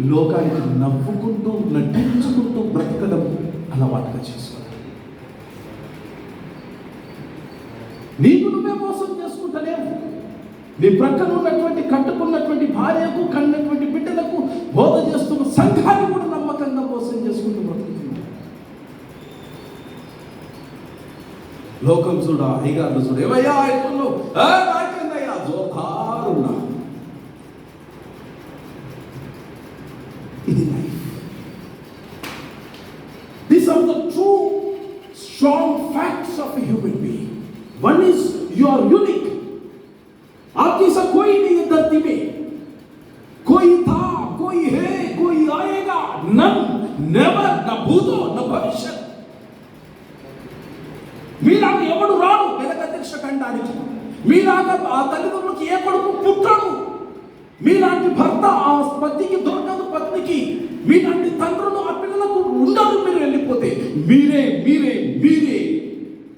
లోకానికి నవ్వుకుంటూ నటించుకుంటూ బ్రతకడం అలవాటుగా చేసుకోవాలి. నీకు నువ్వే మోసం చేసుకుంటలేవు. నీ ప్రక్కన ఉన్నటువంటి కట్టుకున్నటువంటి భార్యకు, కన్నటువంటి బిడ్డలకు బోధ చేస్తున్న సంఘాన్ని కూడా నమ్మకంగా మోసం చేసుకుంటూ బ్రతుకుతున్నావు. లోకం చూడ, అయ్యగారులు చూడ, ఏమయ్యా ఎప్పుడు నాకేందయ్యా జోహారున్నా. ఇది life. These are the true strong facts of a human being. One is you are unique. आपकी सा कोई नहीं है धरती में. कोई था, कोई है, कोई आएगा. None, never, न भूतो न भविष्य. మీలాగా ఎవడు రాడు జగదీక్ష ఖండానికి. మీలాగా ఆ తల్లిదండ్రులకి ఏ కొడుకు పుట్టడు. మీలాంటి భర్త ఆ పత్నికి దొరకదు, పత్నికి. మీలాంటి తండ్రులు ఆ పిల్లలకు ఉండరు. మీరు వెళ్ళిపోతే మీరే మీరే మీరే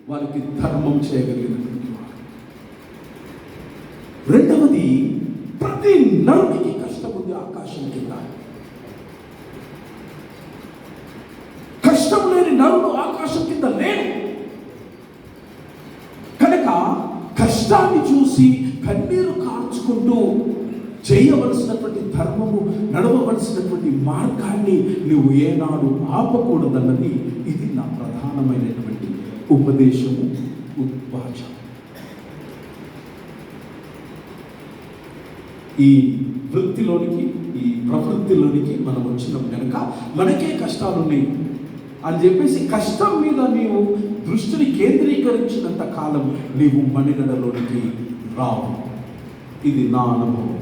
వారికి ధర్మం చేయగలిగినటువంటి వారు. రెండవది, ప్రతి నరుడికి కష్టం ఉంది ఆకాశం కింద. కష్టం లేని నరుడు ఆకాశం కింద లేడు. కనుక కష్టాన్ని చూసి కన్నీరు కార్చుకుంటూ చేయవలసినటువంటి ధర్మము, నడవవలసినటువంటి మార్గాన్ని నువ్వు ఏనాడు ఆపకూడదన్నది ఇది నా ప్రధానమైనటువంటి ఉపదేశము, ఉద్వాచం. ఈ వృత్తిలోనికి, ఈ ప్రవృత్తిలోనికి మనం వచ్చినాం కనుక మనకే కష్టాలున్నాయి అని చెప్పేసి కష్టం మీద నీవు దృష్టిని కేంద్రీకరించినంత కాలం నీవు మణిగడలోనికి రావు. ఇది నా అనుభవం.